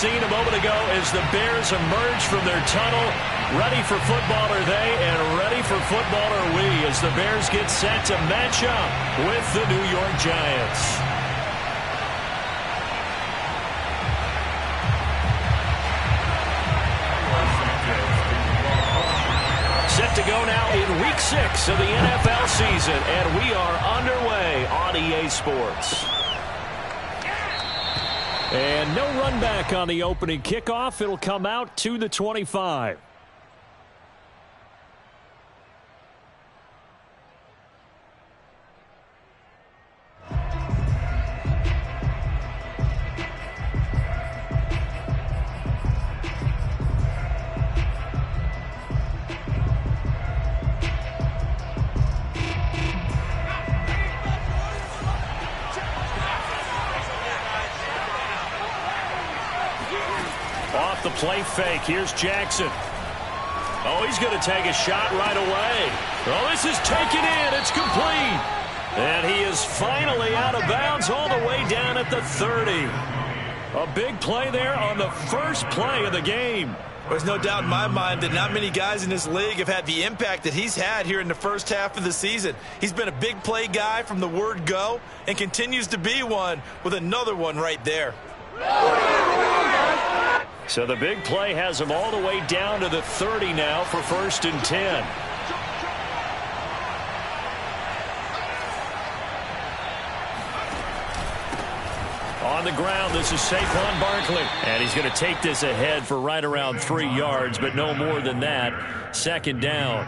scene a moment ago as the Bears emerge from their tunnel. Ready for football are they, and ready for football are we as the Bears get set to match up with the New York Giants. Set to go now in Week 6 of the NFL season, and we are underway on EA Sports. And no run back on the opening kickoff. It'll come out to the 25. The play fake. Here's Jackson. Oh, he's going to take a shot right away. Oh, this is taken in. It's complete. And he is finally out of bounds all the way down at the 30. A big play there on the first play of the game. There's no doubt in my mind that not many guys in this league have had the impact that he's had here in the first half of the season. He's been a big play guy from the word go and continues to be one with another one right there. So the big play has him all the way down to the 30 now for 1st and 10. On the ground, this is Saquon Barkley. And he's going to take this ahead for right around 3 yards, but no more than that. 2nd down.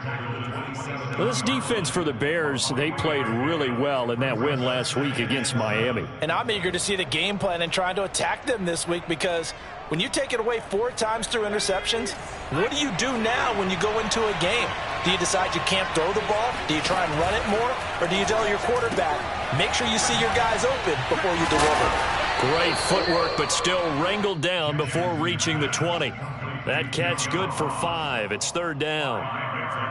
Well, this defense for the Bears, they played really well in that win last week against Miami. And I'm eager to see the game plan and trying to attack them this week, because when you take it away 4 times through interceptions, what do you do now when you go into a game? Do you decide you can't throw the ball? Do you try and run it more? Or do you tell your quarterback, make sure you see your guys open before you deliver? Great footwork, but still wrangled down before reaching the 20. That catch good for 5. It's 3rd down.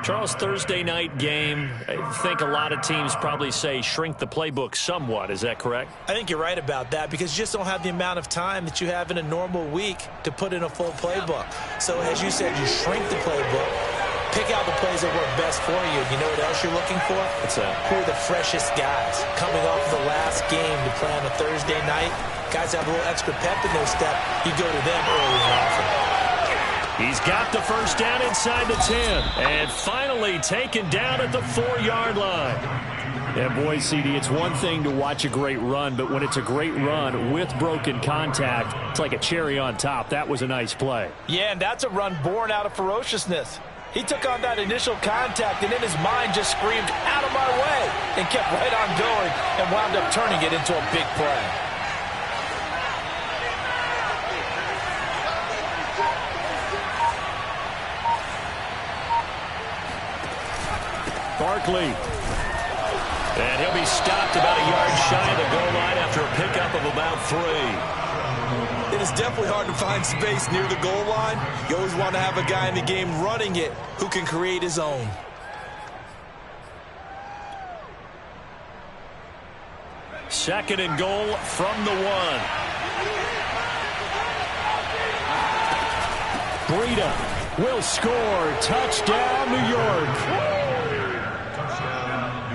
Charles, Thursday night game, I think a lot of teams probably say shrink the playbook somewhat. Is that correct? I think you're right about that, because you just don't have the amount of time that you have in a normal week to put in a full playbook. So as you said, you shrink the playbook, pick out the plays that work best for you. You know what else you're looking for? What's that? Who are the freshest guys coming off of the last game to play on a Thursday night? Guys have a little extra pep in their step. You go to them early and often. He's got the 1st down inside the 10. And finally taken down at the 4-yard line. Yeah, boy, CD, it's one thing to watch a great run, but when it's a great run with broken contact, it's like a cherry on top. That was a nice play. Yeah, and that's a run born out of ferociousness. He took on that initial contact, and in his mind just screamed, out of my way, and kept right on going and wound up turning it into a big play. Barkley. And he'll be stopped about a yard shy of the goal line after a pickup of about 3. It is definitely hard to find space near the goal line. You always want to have a guy in the game running it who can create his own. Second and goal from the 1. Breida will score. Touchdown, New York.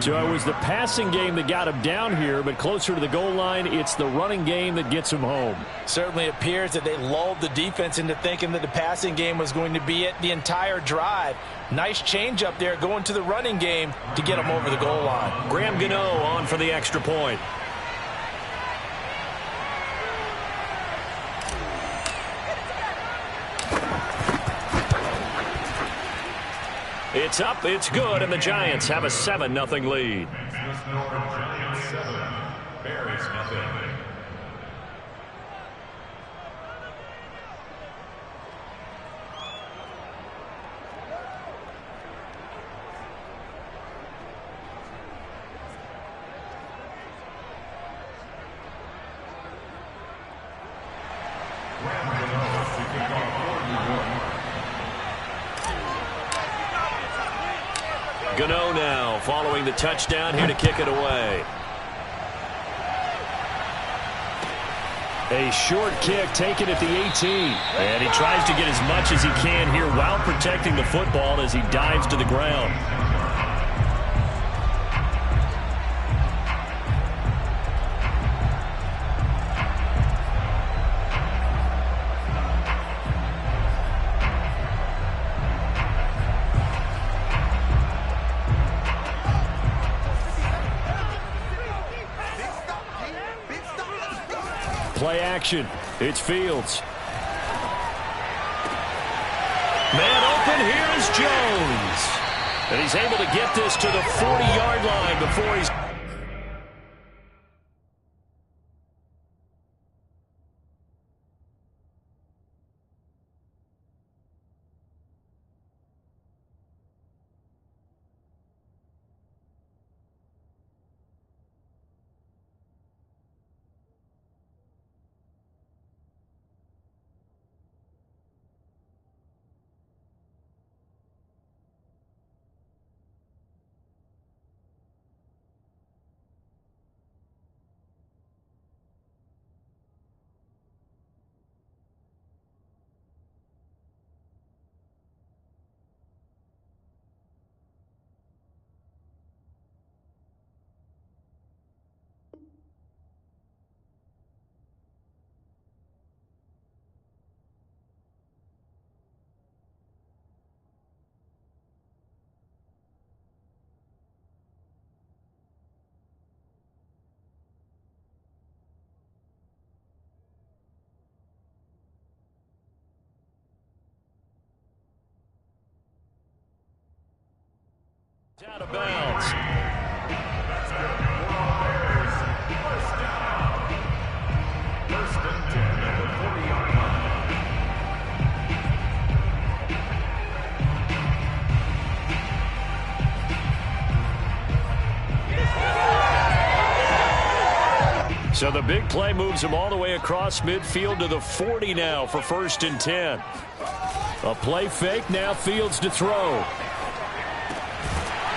So it was the passing game that got him down here, but closer to the goal line, it's the running game that gets him home. Certainly appears that they lulled the defense into thinking that the passing game was going to be it the entire drive. Nice change up there going to the running game to get him over the goal line. Graham Gano on for the extra point. It's up, it's good, and the Giants have a 7-0 lead. Bears nothing. Gano now following the touchdown here to kick it away. A short kick taken at the 18. And he tries to get as much as he can here while protecting the football as he dives to the ground. Play action. It's Fields. Man open. Here's Jones. And he's able to get this to the 40-yard line before he's... Out of bounds. So the big play moves him all the way across midfield to the 40 now for 1st and 10. A play fake, now Fields to throw.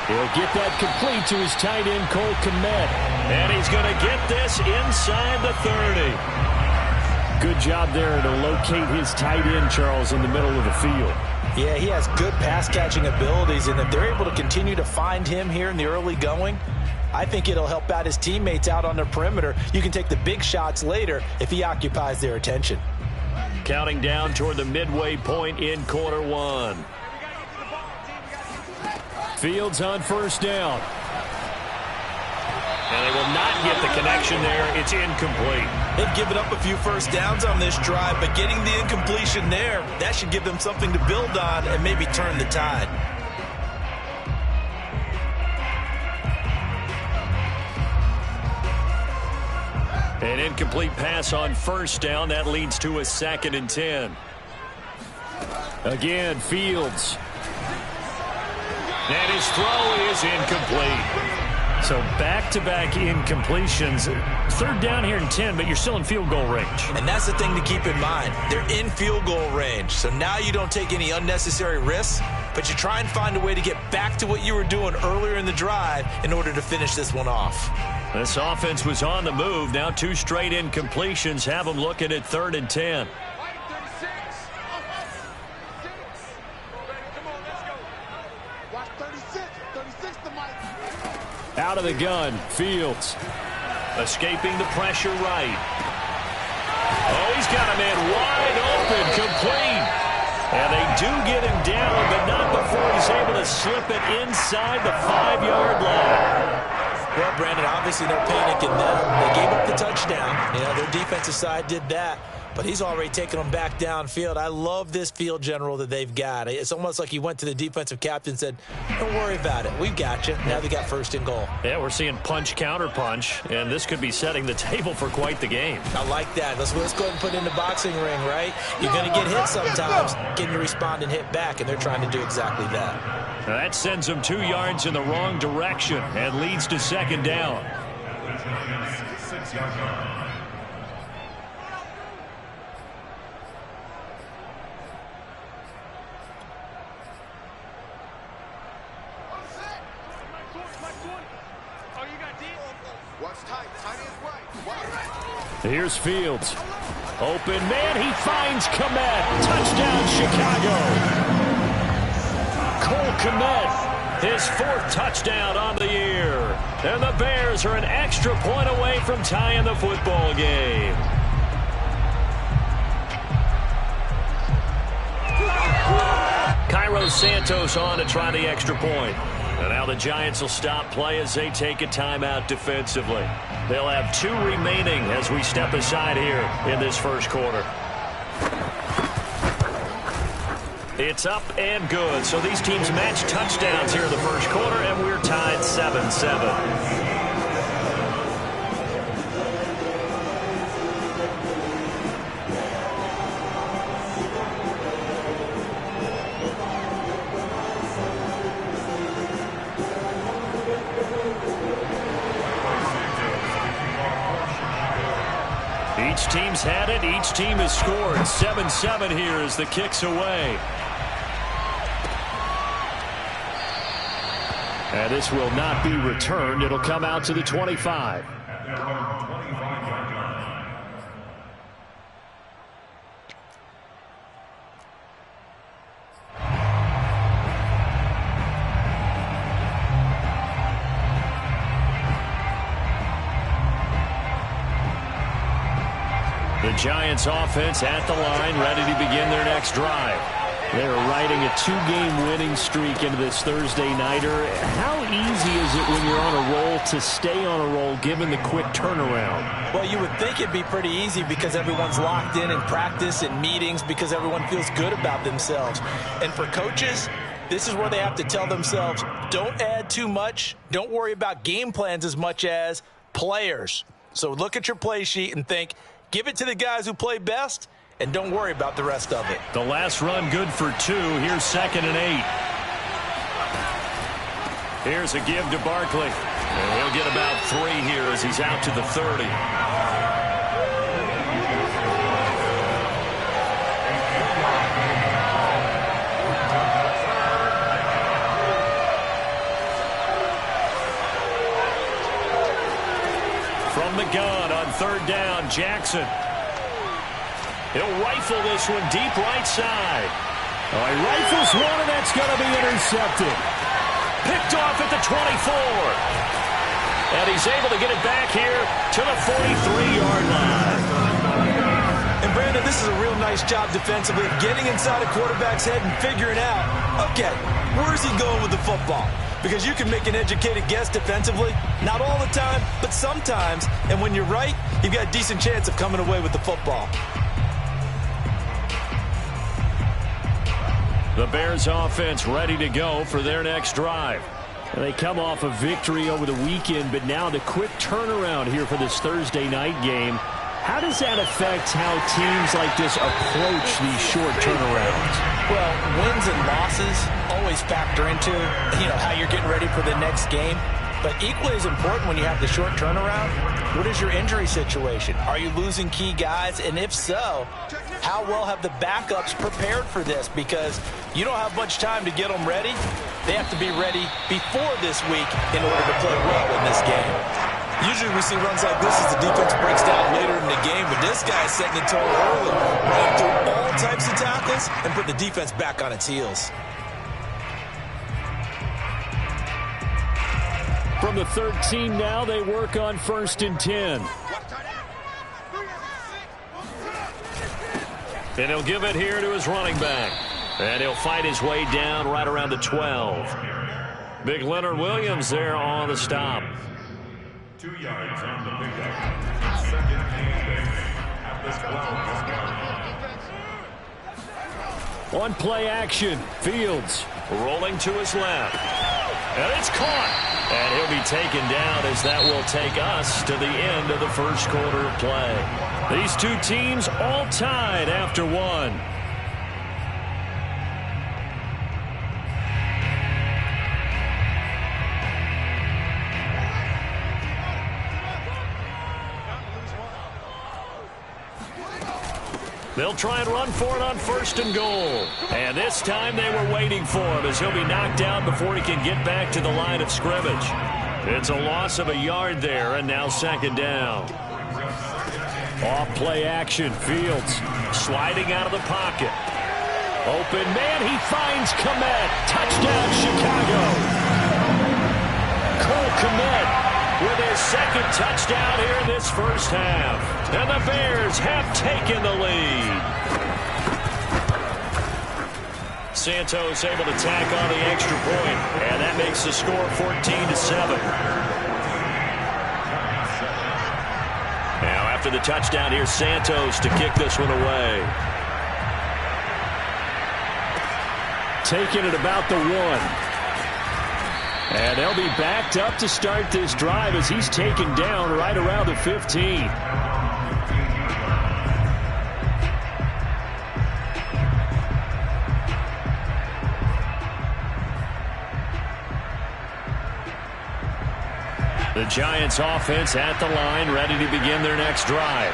He'll get that complete to his tight end, Cole Kmet. And he's going to get this inside the 30. Good job there to locate his tight end, Charles, in the middle of the field. Yeah, he has good pass-catching abilities, and if they're able to continue to find him here in the early going, I think it'll help out his teammates out on the perimeter. You can take the big shots later if he occupies their attention. Counting down toward the midway point in quarter one. Fields on 1st down. And they will not get the connection there. It's incomplete. They've given up a few first downs on this drive, but getting the incompletion there, that should give them something to build on and maybe turn the tide. An incomplete pass on 1st down. That leads to a 2nd and 10. Again, Fields. And his throw is incomplete. So back-to-back incompletions. 3rd down here and 10, but you're still in field goal range. And that's the thing to keep in mind. They're in field goal range. So now you don't take any unnecessary risks, but you try and find a way to get back to what you were doing earlier in the drive in order to finish this one off. This offense was on the move. Now 2 straight incompletions have them looking at 3rd and 10. Out of the gun, Fields. Escaping the pressure right. Oh, he's got a man wide open, complete. And they do get him down, but not before he's able to slip it inside the 5-yard line. Well, Brandon, obviously no panic in them. They gave up the touchdown. You know, their defensive side did that. But he's already taken them back downfield. I love this field general that they've got. It's almost like he went to the defensive captain and said, don't worry about it. We've got you. Now they got 1st and goal. Yeah, we're seeing punch, counter punch, and this could be setting the table for quite the game. I like that. Let's go ahead and put it in the boxing ring, right? You're going to get hit sometimes. Can you respond and hit back? And they're trying to do exactly that. Now that sends them 2 yards in the wrong direction and leads to 2nd down. Here's Fields. Open man, he finds Kmet. Touchdown, Chicago. Cole Kmet, his 4th touchdown on the year. And the Bears are an extra point away from tying the football game. Cairo Santos on to try the extra point. And now the Giants will stop play as they take a timeout defensively. They'll have 2 remaining as we step aside here in this first quarter. It's up and good. So these teams match touchdowns here in the first quarter, and we're tied 7-7. Each team's had it. Each team has scored. 7-7 here as the kick's away. And this will not be returned. It'll come out to the 25. The Giants offense at the line, ready to begin their next drive. They're riding a 2-game winning streak into this Thursday nighter. How easy is it when you're on a roll to stay on a roll given the quick turnaround? Well, you would think it'd be pretty easy because everyone's locked in practice and meetings because everyone feels good about themselves. And for coaches, this is where they have to tell themselves, don't add too much. Don't worry about game plans as much as players. So look at your play sheet and think, give it to the guys who play best, and don't worry about the rest of it. The last run good for 2. Here's 2nd and 8. Here's a give to Barkley. And he'll get about 3 here as he's out to the 30. From the gun on 3rd down, Jackson. He'll rifle this one deep right side. Oh, he rifles one, and that's going to be intercepted. Picked off at the 24. And he's able to get it back here to the 43-yard line. And, Brandon, this is a real nice job defensively of getting inside a quarterback's head and figuring out, okay, where's he going with the football? Because you can make an educated guess defensively, not all the time, but sometimes. And when you're right, you've got a decent chance of coming away with the football. The Bears offense ready to go for their next drive. And they come off a victory over the weekend, but now the quick turnaround here for this Thursday night game. How does that affect how teams like this approach these short turnarounds? Well, wins and losses always factor into, how you're getting ready for the next game. But equally as important when you have the short turnaround, what is your injury situation? Are you losing key guys? And if so, how well have the backups prepared for this? Because you don't have much time to get them ready. They have to be ready before this week in order to play well in this game. Usually we see runs like this as the defense breaks down later in the game, but this guy's setting the tone early, running through all types of tackles, and put the defense back on its heels. From the 13 now, they work on 1st and 10. And he'll give it here to his running back. And he'll fight his way down right around the 12. Big Leonard Williams there on the stop. 2 yards on the pickup. 2nd and 8 at the 12. On play action, Fields rolling to his left. And it's caught. And he'll be taken down as that will take us to the end of the first quarter of play. These two teams all tied after 1. They'll try and run for it on 1st and goal. And this time they were waiting for him as he'll be knocked down before he can get back to the line of scrimmage. It's a loss of a yard there, and now 2nd down. Off play action. Fields sliding out of the pocket. Open man. He finds Kmet. Touchdown, Chicago. Cole Kmet with his second touchdown here in this first half. And the Bears have taken the lead. Santos able to tack on the extra point, and that makes the score 14-7. Now after the touchdown, here's Santos to kick this one away. Taking it about the 1. And they'll be backed up to start this drive as he's taken down right around the 15. The Giants offense at the line, ready to begin their next drive.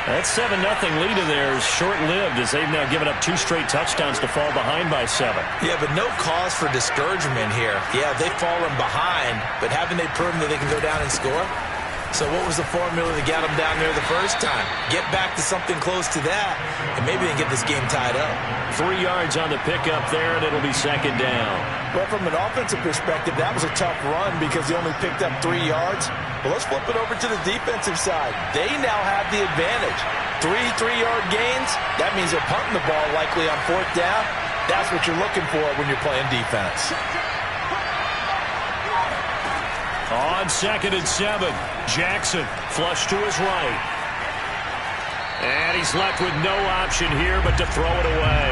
That 7-0 lead of theirs short-lived as they've now given up 2 straight touchdowns to fall behind by 7. Yeah, but no cause for discouragement here. Yeah, they've fallen behind, but haven't they proven that they can go down and score? So what was the formula that got them down there the first time? Get back to something close to that, and maybe they can get this game tied up. 3 yards on the pickup there, and it'll be second down. Well, from an offensive perspective, that was a tough run because they only picked up 3 yards. Well, let's flip it over to the defensive side. They now have the advantage. 3 3-yard gains, that means they're punting the ball likely on 4th down. That's what you're looking for when you're playing defense. On 2nd and 7, Jackson flush to his right. And he's left with no option here but to throw it away.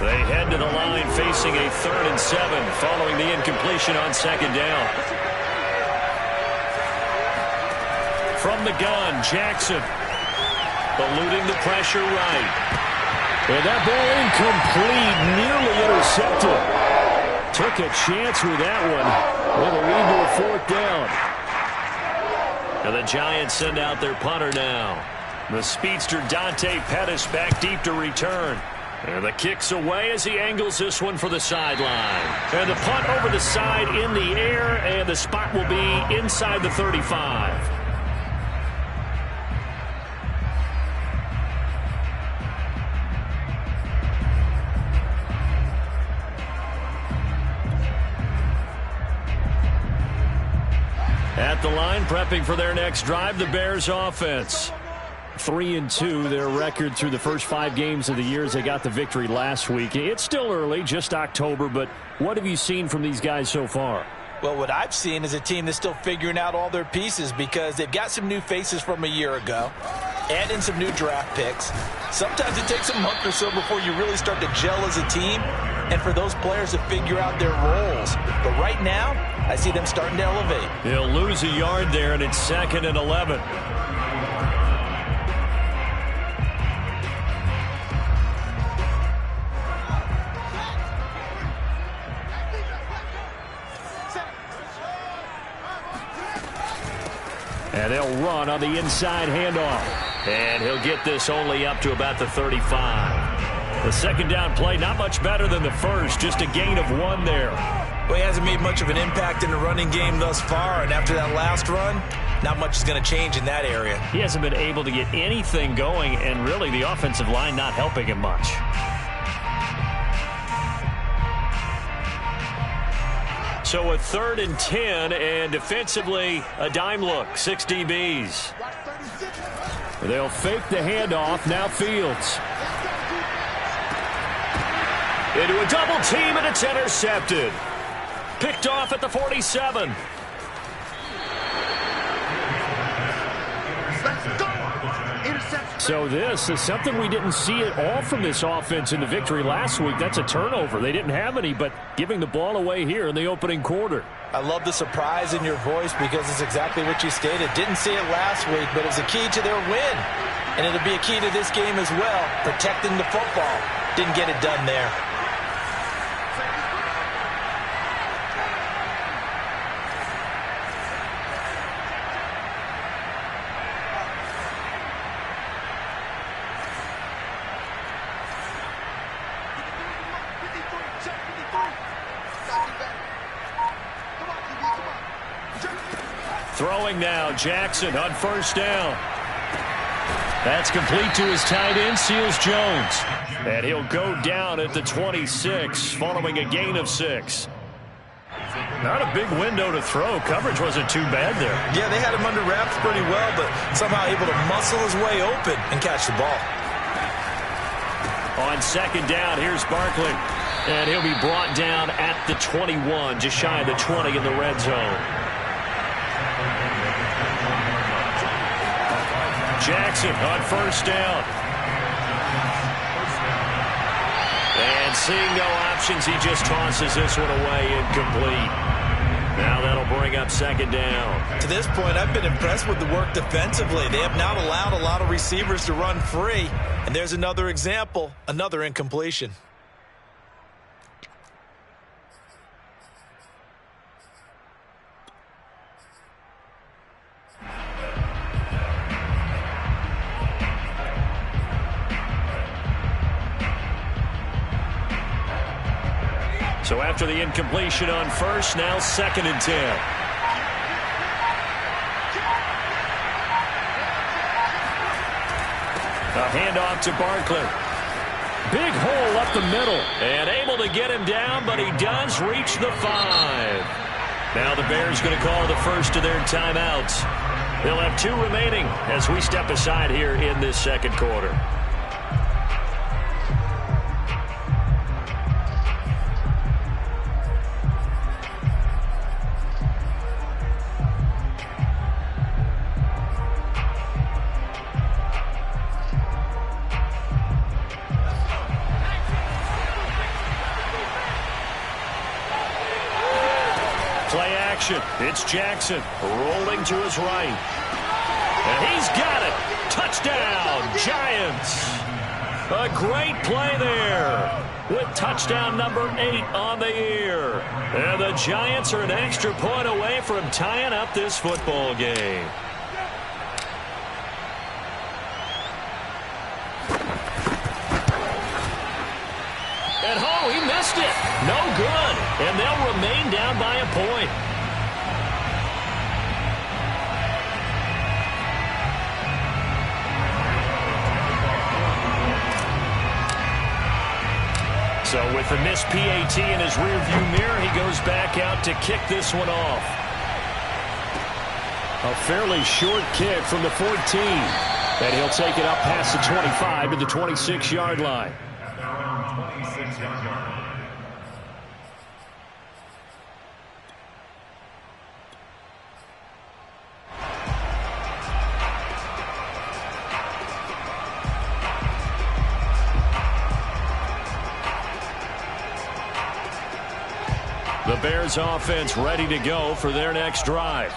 They head to the line facing a 3rd and 7 following the incompletion on 2nd down. From the gun, Jackson eluding the pressure right. And that ball incomplete, nearly intercepted. Took a chance with that one. With a lead to a 4th down. And the Giants send out their punter now. The speedster Dante Pettis back deep to return. And the kick's away as he angles this one for the sideline. And the punt over the side in the air, and the spot will be inside the 35. At the line, prepping for their next drive, the Bears offense. 3-2, their record through the first 5 games of the year as they got the victory last week. It's still early, just October, but what have you seen from these guys so far? Well, what I've seen is a team that's still figuring out all their pieces because they've got some new faces from a year ago, add in some new draft picks. Sometimes it takes a month or so before you really start to gel as a team and for those players to figure out their roles. But right now, I see them starting to elevate. He'll lose a yard there, and it's 2nd and 11. And they'll run on the inside handoff. And he'll get this only up to about the 35. The 2nd down play, not much better than the first, just a gain of 1 there. Well, he hasn't made much of an impact in the running game thus far, and after that last run, not much is going to change in that area. He hasn't been able to get anything going, and really the offensive line not helping him much. So a 3rd and 10, and defensively a dime look, 6 DBs. They'll fake the handoff, now Fields. Into a double team, and it's intercepted. Picked off at the 47. So this is something we didn't see at all from this offense in the victory last week. That's a turnover. They didn't have any, but giving the ball away here in the opening quarter. I love the surprise in your voice because it's exactly what you stated. Didn't see it last week, but it was a key to their win. And it'll be a key to this game as well, protecting the football. Didn't get it done there. Throwing now, Jackson on first down. That's complete to his tight end, Seals Jones. And he'll go down at the 26 following a gain of 6. Not a big window to throw. Coverage wasn't too bad there. Yeah, they had him under wraps pretty well, but somehow able to muscle his way open and catch the ball. On second down, here's Barkley. And he'll be brought down at the 21, just shy of the 20 in the red zone. Jackson on first down. And seeing no options, he just tosses this one away, incomplete. Now that'll bring up second down. To this point, I've been impressed with the work defensively. They have not allowed a lot of receivers to run free. And there's another example, another incompletion. So after the incompletion on first, now second and 10. A handoff to Barkley. Big hole up the middle. And able to get him down, but he does reach the 5. Now the Bears going to call the first of their timeouts. They'll have 2 remaining as we step aside here in this second quarter. Play action. It's Jackson rolling to his right. And he's got it. Touchdown, Giants. A great play there with touchdown number 8 on the year. And the Giants are an extra point away from tying up this football game. And oh, he missed it. No good. And they'll remain down by a point. So with the missed PAT in his rearview mirror, he goes back out to kick this one off. A fairly short kick from the 14. And he'll take it up past the 25 to the 26-yard line. The Bears offense ready to go for their next drive.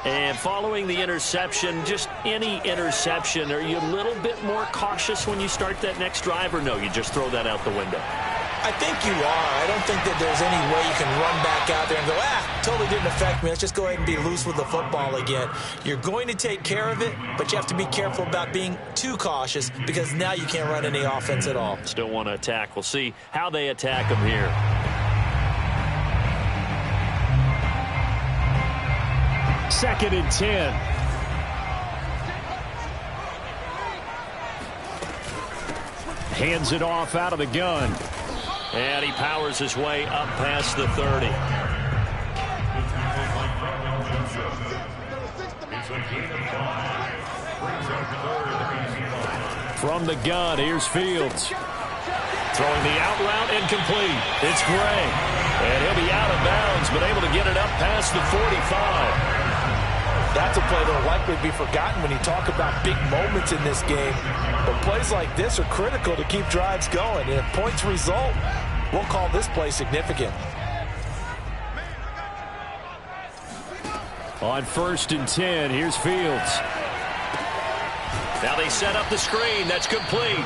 And following the interception, just any interception, are you a little bit more cautious when you start that next drive, or no, you just throw that out the window? I think you are. I don't think that there's any way you can run back out there and go, totally didn't affect me. Let's just go ahead and be loose with the football again. You're going to take care of it, but you have to be careful about being too cautious because now you can't run any offense at all. Still want to attack. We'll see how they attack them here. Second and 10. Hands it off out of the gun. And he powers his way up past the 30. From the gun, here's Fields. Throwing the out route incomplete. It's Gray. And he'll be out of bounds, but able to get it up past the 45. That's a play that will likely be forgotten when you talk about big moments in this game. But plays like this are critical to keep drives going. And if points result, we'll call this play significant. On first and 10, here's Fields. Now they set up the screen. That's complete.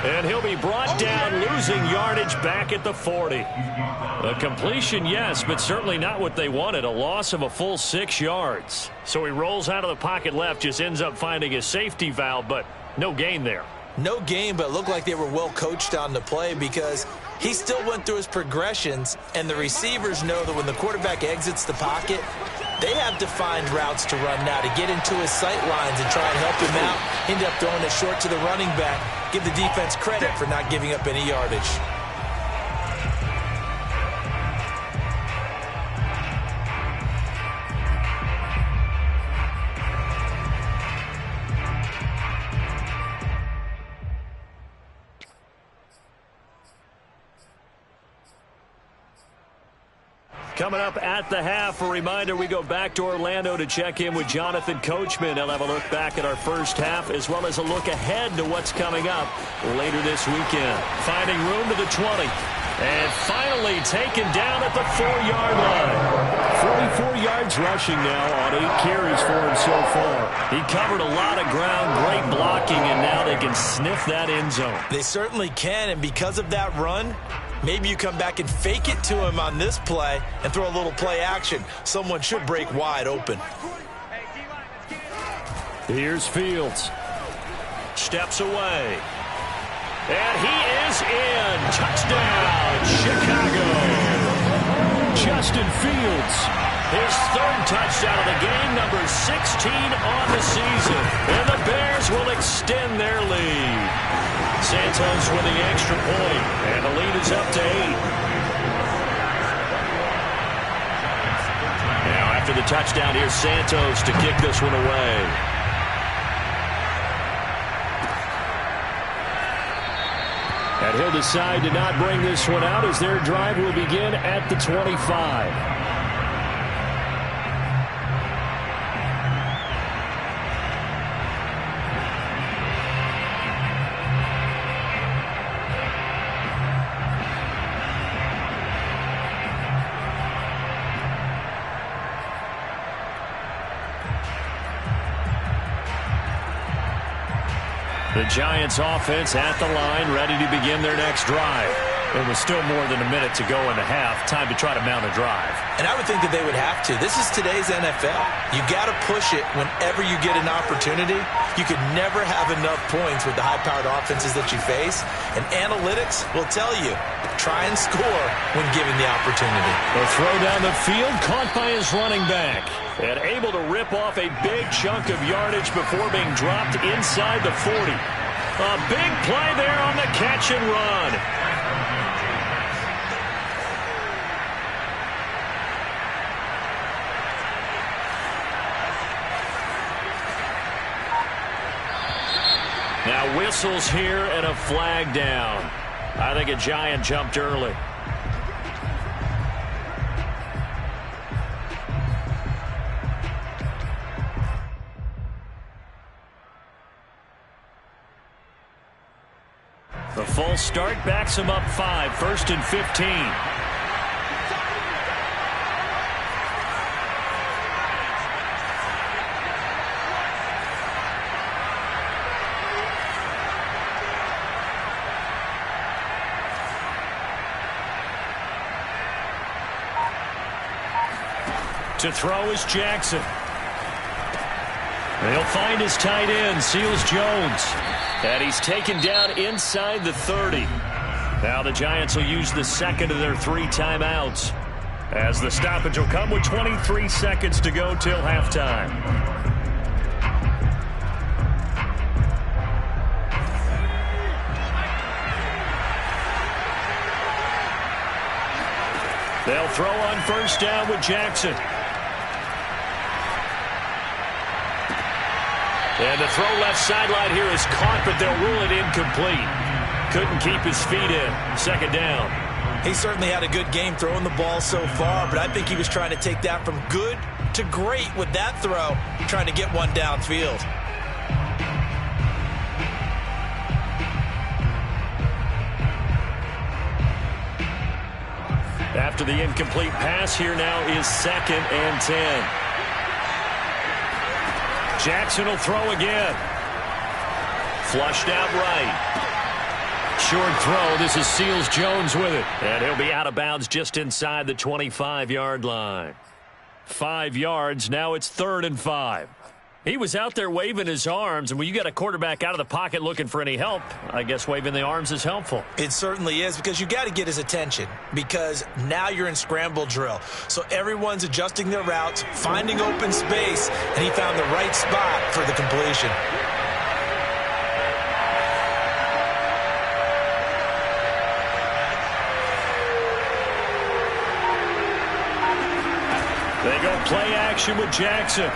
And he'll be brought down, losing yardage back at the 40. A completion, yes, but certainly not what they wanted. A loss of a full 6 yards. So he rolls out of the pocket left, just ends up finding a safety valve, but no gain there. No gain, but it looked like they were well coached on the play because he still went through his progressions, and the receivers know that when the quarterback exits the pocket, They have defined routes to run now to get into his sight lines and try and help him out. End up throwing it short to the running back. Give the defense credit for not giving up any yardage. Coming up at the half, a reminder, we go back to Orlando to check in with Jonathan Coachman. He'll have a look back at our first half as well as a look ahead to what's coming up later this weekend. Finding room to the 20. And finally taken down at the 4-yard line. 44 yards rushing now on 8 carries for him so far. He covered a lot of ground, great blocking, and now they can sniff that end zone. They certainly can, and because of that run, maybe you come back and fake it to him on this play and throw a little play action. Someone should break wide open. Here's Fields. Steps away. And he is in. Touchdown, Chicago. Justin Fields, his 3rd touchdown of the game, number 16 on the season. And the Bears will extend their lead. Santos with the extra point, and the lead is up to 8. Now after the touchdown, here's Santos to kick this one away. And he'll decide to not bring this one out as their drive will begin at the 25. The Giants offense at the line, ready to begin their next drive. It was still more than a minute to go in the half. Time to try to mount a drive. And I would think that they would have to. This is today's NFL. You got to push it whenever you get an opportunity. You could never have enough points with the high-powered offenses that you face. And analytics will tell you, try and score when given the opportunity. The throw down the field, caught by his running back. And able to rip off a big chunk of yardage before being dropped inside the 40. A big play there on the catch and run. Now whistles here and a flag down. I think a Giant jumped early. The full start backs him up 5, 1st and 15. To throw is Jackson. They'll find his tight end, Seals Jones. And he's taken down inside the 30. Now the Giants will use the second of their 3 timeouts, as the stoppage will come with 23 seconds to go till halftime. They'll throw on 1st down with Jackson. And the throw left sideline here is caught, but they'll rule it incomplete. Couldn't keep his feet in. 2nd down. He certainly had a good game throwing the ball so far, but I think he was trying to take that from good to great with that throw, trying to get one downfield. After the incomplete pass, here now is 2nd and 10. Jackson will throw again. Flushed out right. Short throw. This is Seals Jones with it. And he'll be out of bounds just inside the 25-yard line. 5 yards. Now it's 3rd and 5. He was out there waving his arms, and when you got a quarterback out of the pocket looking for any help, I guess waving the arms is helpful. It certainly is, because you got to get his attention, because now you're in scramble drill. So everyone's adjusting their routes, finding open space, and he found the right spot for the completion. They go play action with Jackson.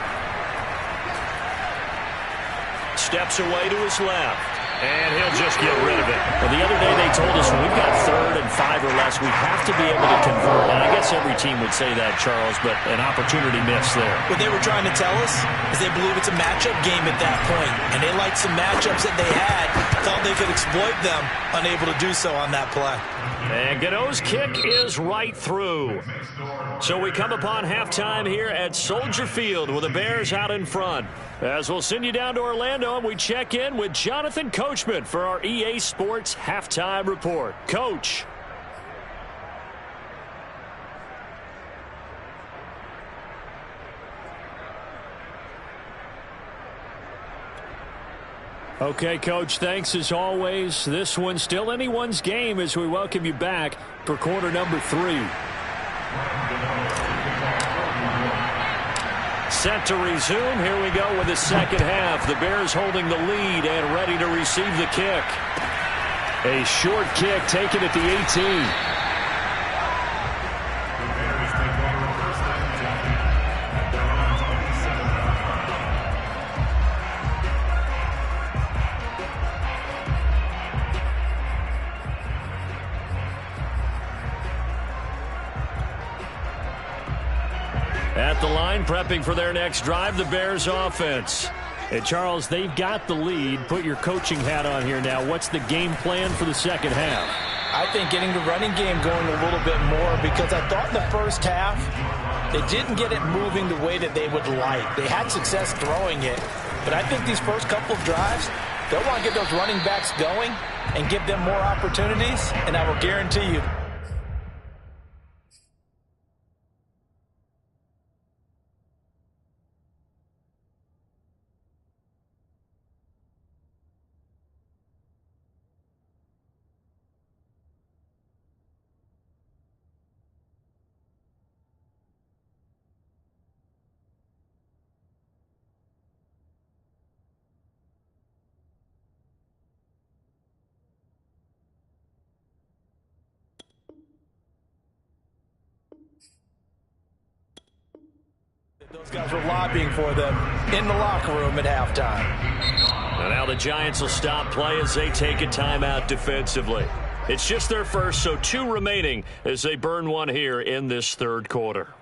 Steps away to his left, and he'll just get rid of it. Well, the other day they told us when we've got 3rd and 5 or less, we have to be able to convert. And I guess every team would say that, Charles, but an opportunity missed there. What they were trying to tell us is they believe it's a matchup game at that point, and they liked some matchups that they had, thought they could exploit them, unable to do so on that play. And Gano's kick is right through. So we come upon halftime here at Soldier Field with the Bears out in front. As we'll send you down to Orlando, and we check in with Jonathan Coachman for our EA Sports Halftime Report. Coach. Okay, Coach, thanks as always. This one's still anyone's game as we welcome you back for quarter number 3. Set to resume. Here we go with the second half. The Bears holding the lead and ready to receive the kick. A short kick taken at the 18. At the line, prepping for their next drive, the Bears offense. And Charles, they've got the lead. Put your coaching hat on here now. What's the game plan for the second half? I think getting the running game going a little bit more, because I thought in the first half they didn't get it moving the way that they would like. They had success throwing it, but I think these first couple of drives, they'll want to get those running backs going and give them more opportunities, and I will guarantee you those guys were lobbying for them in the locker room at halftime. And now the Giants will stop play as they take a timeout defensively. It's just their first, so 2 remaining as they burn one here in this third quarter.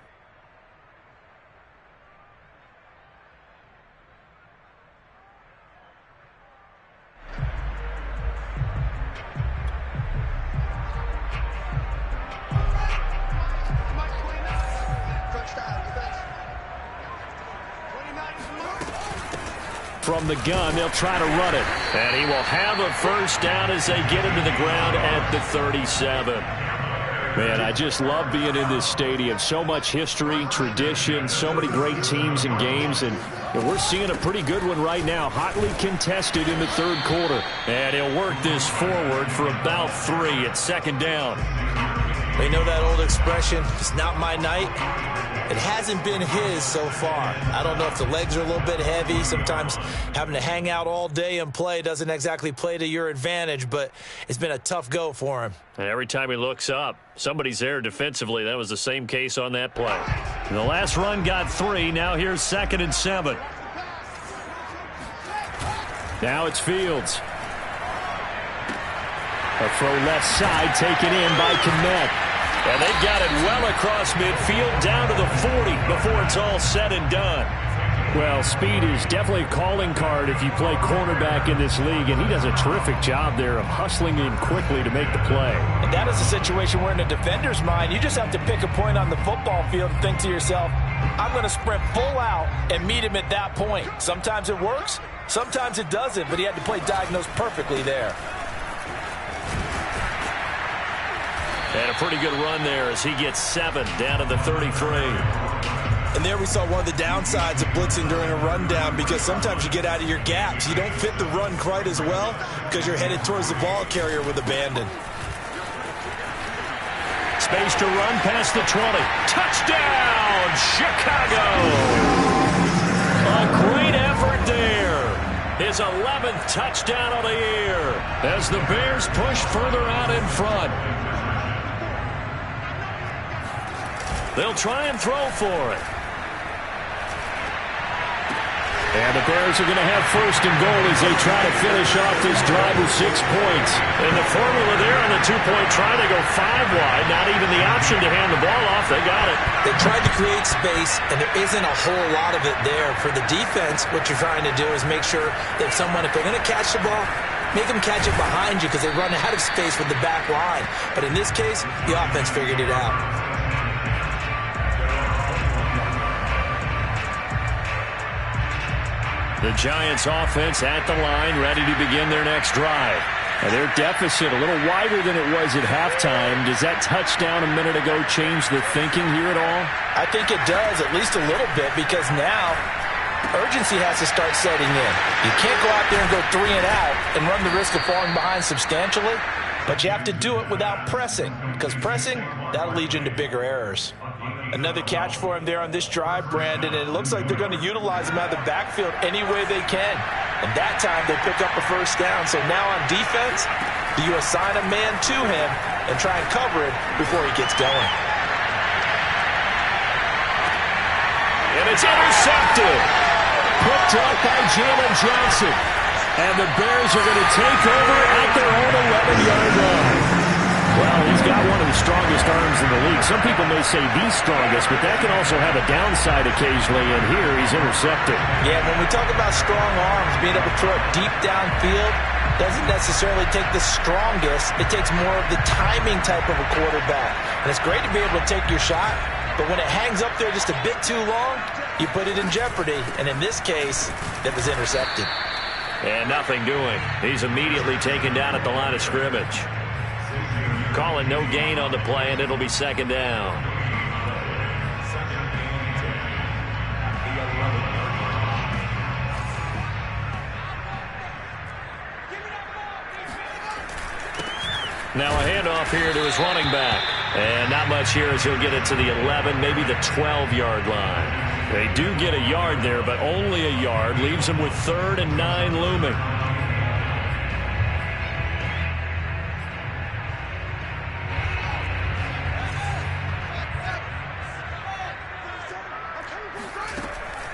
From the gun, they'll try to run it. And he will have a first down as they get him to the ground at the 37. Man, I just love being in this stadium. So much history, tradition, so many great teams and games. And we're seeing a pretty good one right now, hotly contested in the third quarter. And he'll work this forward for about 3. It's second down. They know that old expression, it's not my night. It hasn't been his so far. I don't know if the legs are a little bit heavy. Sometimes having to hang out all day and play doesn't exactly play to your advantage, but it's been a tough go for him. And every time he looks up, somebody's there defensively. That was the same case on that play. And the last run got 3. Now here's 2nd and 7. Now it's Fields. A throw left side taken in by Kmet. And they've got it well across midfield down to the 40 before it's all said and done. Well, speed is definitely a calling card if you play cornerback in this league, and he does a terrific job there of hustling in quickly to make the play. And that is a situation where in a defender's mind, you just have to pick a point on the football field and think to yourself, I'm going to sprint full out and meet him at that point. Sometimes it works, sometimes it doesn't, but he had to play diagnosed perfectly there. And a pretty good run there as he gets 7 down to the 33. And there we saw one of the downsides of blitzing during a rundown, because sometimes you get out of your gaps. You don't fit the run quite as well because you're headed towards the ball carrier with abandon. Space to run past the 20. Touchdown, Chicago! A great effort there. His 11th touchdown of the year as the Bears push further out in front. They'll try and throw for it. And the Bears are going to have first and goal as they try to finish off this drive with 6 points. And the formula there on the two-point try, they go 5 wide. Not even the option to hand the ball off. They got it. They tried to create space, and there isn't a whole lot of it there. For the defense, what you're trying to do is make sure that if they're going to catch the ball, make them catch it behind you because they run out of space with the back line. But in this case, the offense figured it out. The Giants offense at the line, ready to begin their next drive. And their deficit a little wider than it was at halftime. Does that touchdown a minute ago change the thinking here at all? I think it does, at least a little bit, because now urgency has to start setting in. You can't go out there and go 3 and out and run the risk of falling behind substantially, but you have to do it without pressing, because pressing, that'll lead you into bigger errors. Another catch for him there on this drive, Brandon, and it looks like they're going to utilize him out of the backfield any way they can. And that time they pick up a first down. So now on defense, do you assign a man to him and try and cover it before he gets going? And it's intercepted. Picked up by Jalen Johnson. And the Bears are going to take over at their own 11-yard line. Well, he's got one of the strongest arms in the league. Some people may say the strongest, but that can also have a downside occasionally, and here he's intercepted. Yeah, when we talk about strong arms, being able to throw it deep downfield doesn't necessarily take the strongest. It takes more of the timing type of a quarterback. And it's great to be able to take your shot, but when it hangs up there just a bit too long, you put it in jeopardy. And in this case, that was intercepted. And nothing doing. He's immediately taken down at the line of scrimmage. Calling no gain on the play, and it'll be second down. Now a handoff here to his running back. And not much here as he'll get it to the 11, maybe the 12-yard line. They do get a yard there, but only a yard. Leaves them with 3rd and 9 looming.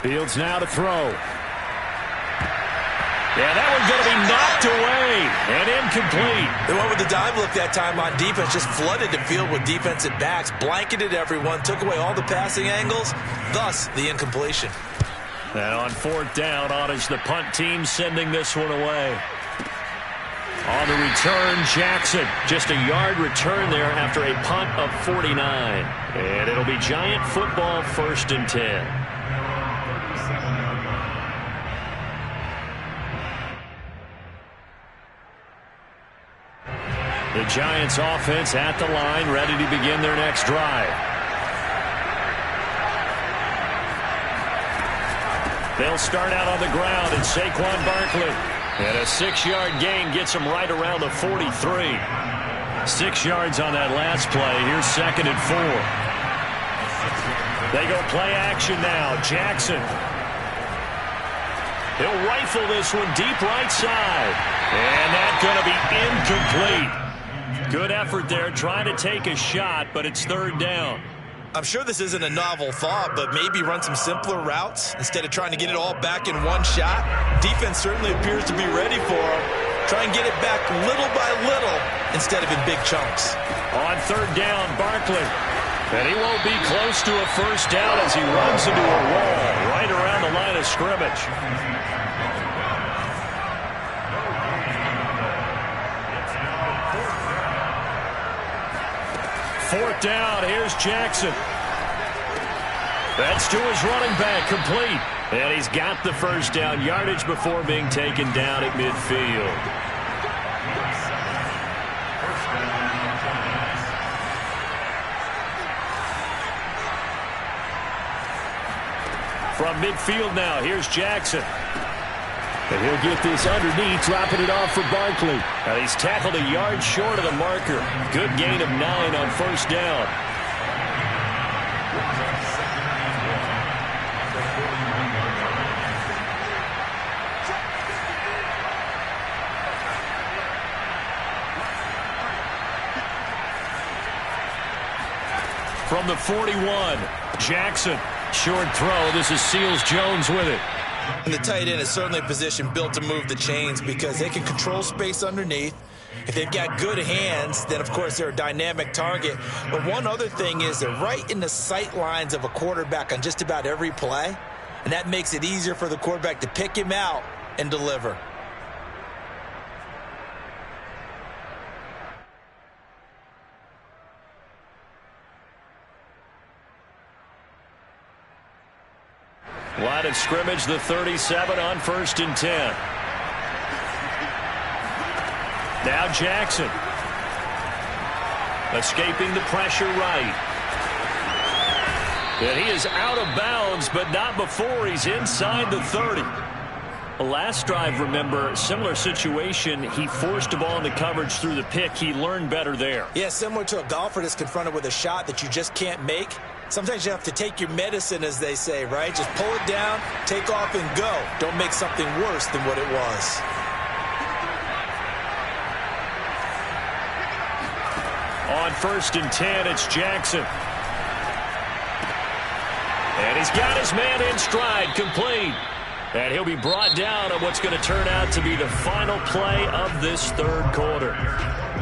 Fields now to throw. Yeah, that one's going to be knocked away and incomplete. They went with the dime look that time on defense, just flooded the field with defensive backs, blanketed everyone, took away all the passing angles, thus the incompletion. And on 4th down, on is the punt team sending this one away. On the return, Jackson. Just a yard return there after a punt of 49. And it'll be Giant football, 1st and 10. The Giants offense at the line, ready to begin their next drive. They'll start out on the ground, and Saquon Barkley. And a 6-yard gain gets him right around the 43. 6 yards on that last play. Here's 2nd and 4. They go play action now. Jackson. He'll rifle this one deep right side. And that's going to be incomplete. Good effort there, trying to take a shot, but it's 3rd down. I'm sure this isn't a novel thought, but maybe run some simpler routes instead of trying to get it all back in one shot. Defense certainly appears to be ready for him. Try and get it back little by little instead of in big chunks. On 3rd down, Barkley. And he won't be close to a first down as he runs into a wall right around the line of scrimmage. 4th down, here's Jackson. That's to his running back, complete. And he's got the first down yardage before being taken down at midfield. From midfield now, here's Jackson. And he'll get this underneath, dropping it off for Barkley. Now he's tackled a yard short of the marker. Good gain of 9 on first down. From the 41, Jackson. Short throw. This is Seals-Jones with it. And the tight end is certainly a position built to move the chains because they can control space underneath. If they've got good hands, then, of course, they're a dynamic target. But one other thing is they're right in the sight lines of a quarterback on just about every play, and that makes it easier for the quarterback to pick him out and deliver. Line of scrimmage, the 37 on 1st and 10. Now Jackson. Escaping the pressure right. And he is out of bounds, but not before he's inside the 30. Last drive, remember, similar situation. He forced the ball into coverage through the pick. He learned better there. Yeah, similar to a golfer that's confronted with a shot that you just can't make. Sometimes you have to take your medicine, as they say, right? Just pull it down, take off, and go. Don't make something worse than what it was. On 1st and 10, it's Jackson. And he's got his man in stride, complete. And he'll be brought down on what's going to turn out to be the final play of this third quarter.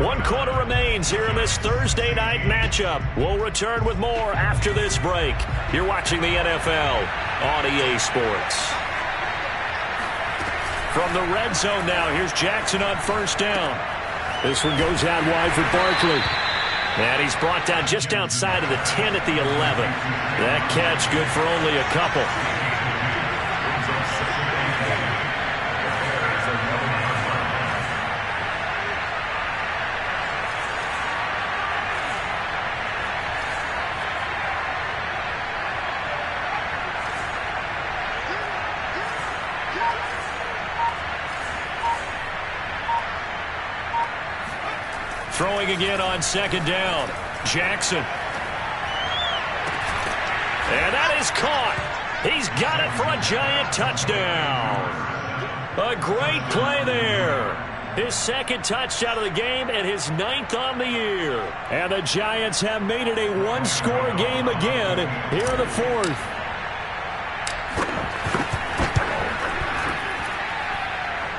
1 quarter remains here in this Thursday night matchup. We'll return with more after this break. You're watching the NFL on EA Sports. From the red zone now, here's Jackson on 1st down. This one goes out wide for Barkley. And he's brought down just outside of the 10 at the 11. That catch good for only a couple. Throwing again on 2nd down. Jackson. And that is caught. He's got it for a giant touchdown. A great play there. His 2nd touchdown of the game and his 9th on the year. And the Giants have made it a 1-score game again here in the 4th.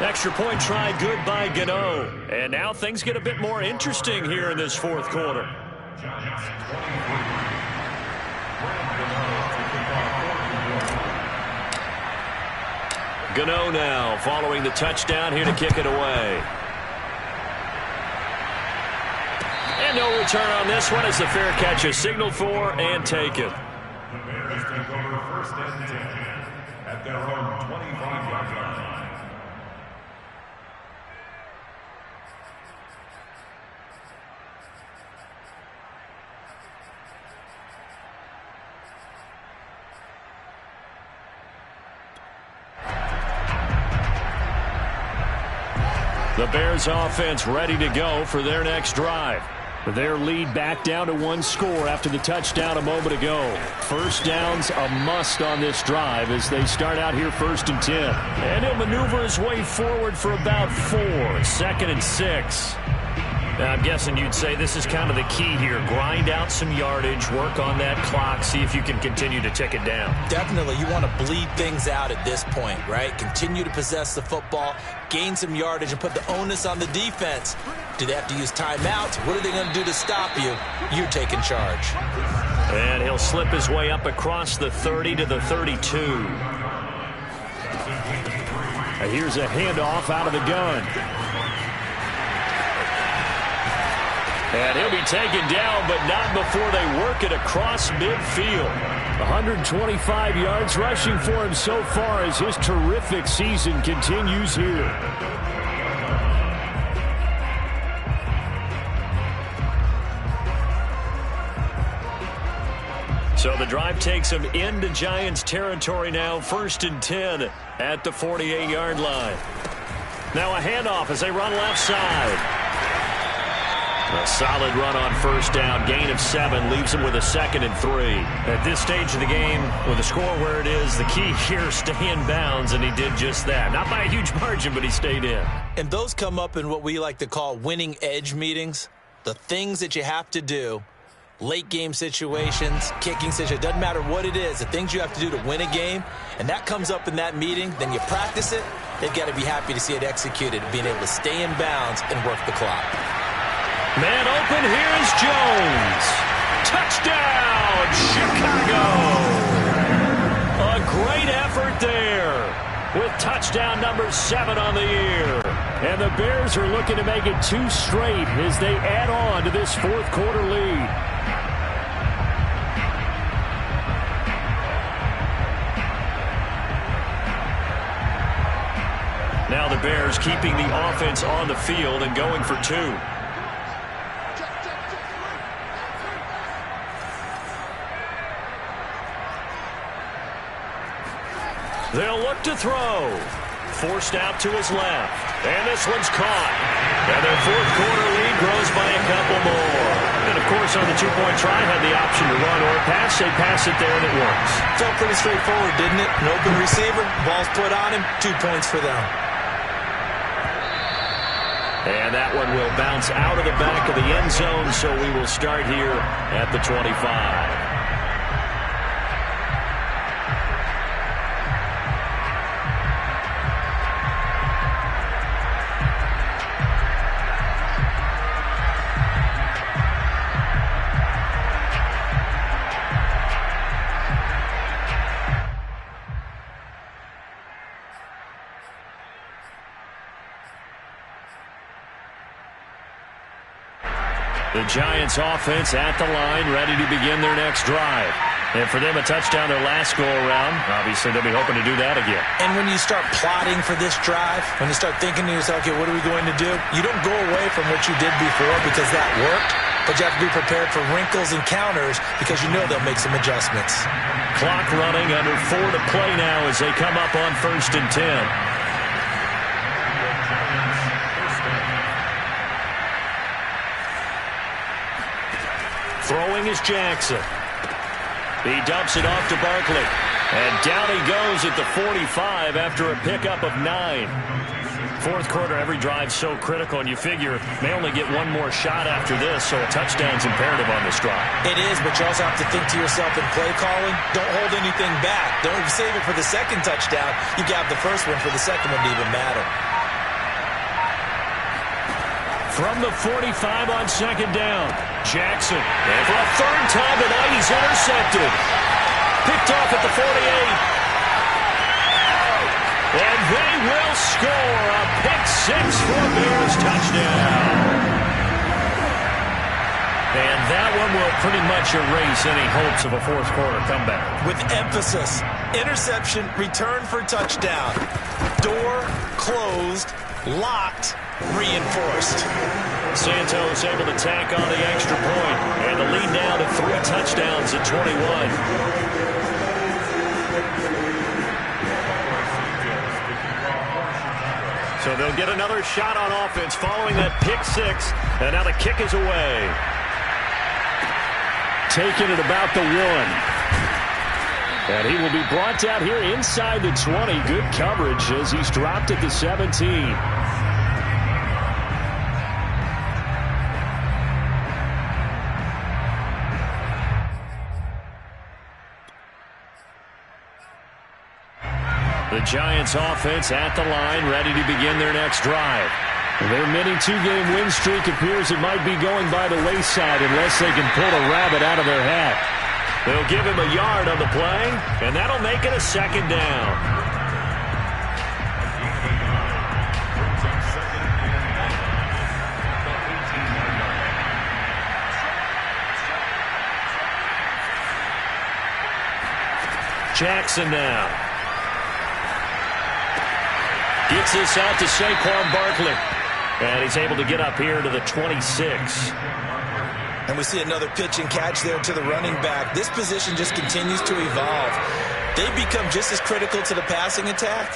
Extra point try good by Gano. And now things get a bit more interesting here in this 4th quarter. Gano now following the touchdown here to kick it away. And no return on this one as the fair catch is signaled for and taken. The Bears take over 1st and 10 at their own 25-yard line. The Bears offense ready to go for their next drive. Their lead back down to 1 score after the touchdown a moment ago. 1st down's a must on this drive as they start out here 1st and 10. And he'll maneuver his way forward for about 4. 2nd and 6. Now, I'm guessing you'd say this is kind of the key here. Grind out some yardage, work on that clock, see if you can continue to tick it down. Definitely. You want to bleed things out at this point, right? Continue to possess the football, gain some yardage, and put the onus on the defense. Do they have to use timeouts? What are they going to do to stop you? You're taking charge. And he'll slip his way up across the 30 to the 32. And here's a handoff out of the gun. And he'll be taken down, but not before they work it across midfield. 125 yards rushing for him so far as his terrific season continues here. So the drive takes them into Giants territory now, 1st and 10 at the 48-yard line. Now a handoff as they run left side. A solid run on 1st down, gain of 7, leaves them with a 2nd and 3. At this stage of the game, with the score where it is, the key here, stay in bounds, and he did just that. Not by a huge margin, but he stayed in. And those come up in what we like to call winning edge meetings. The things that you have to do, late game situations, kicking situations, doesn't matter what it is, the things you have to do to win a game, and that comes up in that meeting, then you practice it, they've got to be happy to see it executed, being able to stay in bounds and work the clock. Man open, here's Jones. Touchdown, Chicago. A great effort there with touchdown number 7 on the year. And the Bears are looking to make it 2 straight as they add on to this 4th quarter lead. Now the Bears keeping the offense on the field and going for 2. They'll look to throw. Forced out to his left. And this one's caught. And their 4th quarter lead grows by a couple more. And, of course, on the 2-point try, had the option to run or pass. They pass it there, and it works. Felt pretty straightforward, didn't it? An open receiver, ball's put on him, 2 points for them. And that one will bounce out of the back of the end zone, so we will start here at the 25. The Giants offense at the line, ready to begin their next drive. And for them, a touchdown their last go-around. Obviously, they'll be hoping to do that again. And when you start plotting for this drive, when you start thinking to yourself, okay, what are we going to do? You don't go away from what you did before because that worked, but you have to be prepared for wrinkles and counters because you know they'll make some adjustments. Clock running, under 4 to play now as they come up on 1st and 10. Throwing is Jackson. He dumps it off to Barkley. And down he goes at the 45 after a pickup of 9. 4th quarter, every drive so critical, and you figure may only get one more shot after this, so a touchdown's imperative on this drive. It is, but you also have to think to yourself in play calling, don't hold anything back. Don't save it for the second touchdown. You got the first one for the second one to even matter. From the 45 on 2nd down, Jackson. And for a 3rd time tonight, he's intercepted. Picked off at the 48. And they will score a pick-6 for a Bears touchdown. And that one will pretty much erase any hopes of a 4th quarter comeback. With emphasis, interception, return for touchdown. Door closed, locked, reinforced. Santos able to tack on the extra point, and the lead now to 3 touchdowns at 21. So they'll get another shot on offense following that pick-6, and now the kick is away. Taking it about the 1. And he will be brought down here inside the 20. Good coverage as he's dropped at the 17. The Giants offense at the line, ready to begin their next drive. Their mini 2-game win streak appears it might be going by the wayside unless they can pull a rabbit out of their hat. They'll give him a yard on the play, and that'll make it a 2nd down. Jackson now. Gets this out to Saquon Barkley. And he's able to get up here to the 26. And we see another pitch and catch there to the running back. This position just continues to evolve. They become just as critical to the passing attack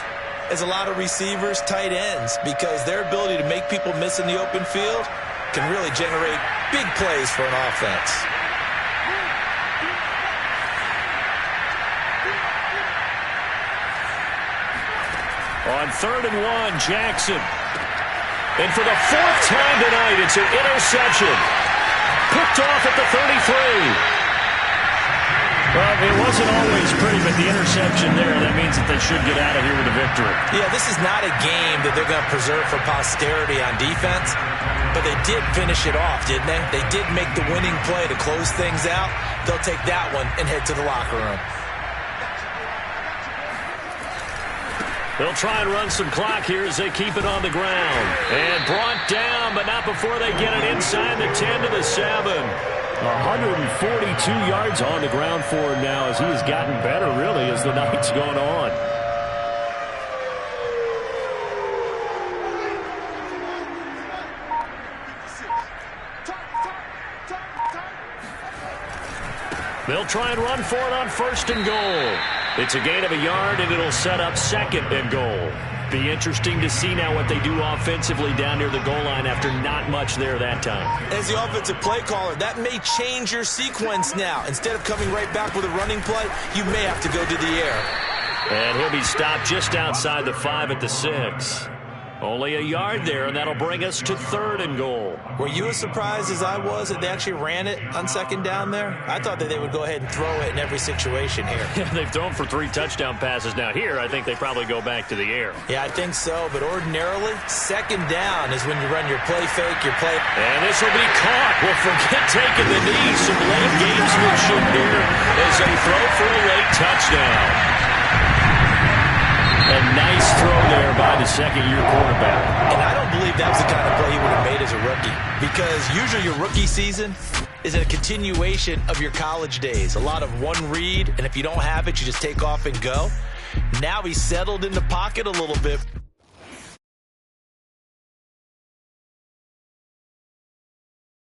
as a lot of receivers, tight ends, because their ability to make people miss in the open field can really generate big plays for an offense. On 3rd and 1, Jackson. And for the 4th time tonight, it's an interception. Picked off at the 33. Well, it wasn't always pretty, but the interception there, that means that they should get out of here with a victory. Yeah, this is not a game that they're going to preserve for posterity on defense, but they did finish it off, didn't they? They did make the winning play to close things out. They'll take that one and head to the locker room. They'll try and run some clock here as they keep it on the ground. And brought down, but not before they get it inside the 10 to the 7. 142 yards on the ground for him now as he has gotten better, really, as the night's gone on. They'll try and run for it on 1st and goal. It's a gain of a yard, and it'll set up 2nd and goal. Be interesting to see now what they do offensively down near the goal line after not much there that time. As the offensive play caller, that may change your sequence now. Instead of coming right back with a running play, you may have to go to the air. And he'll be stopped just outside the 5 at the 6. Only a yard there, and that'll bring us to 3rd and goal. Were you as surprised as I was that they actually ran it on 2nd down there? I thought that they would go ahead and throw it in every situation here. They've thrown for 3 touchdown passes. Now here, I think they probably go back to the air. Yeah, I think so, but ordinarily, 2nd down is when you run your play fake, your play. And this will be caught. Well, forget taking the knee. Some late gamesmanship here as they throw for a late touchdown. A nice throw there by the 2nd-year quarterback. And I don't believe that was the kind of play he would have made as a rookie, because usually your rookie season is a continuation of your college days. A lot of one read, and if you don't have it, you just take off and go. Now he's settled in the pocket a little bit.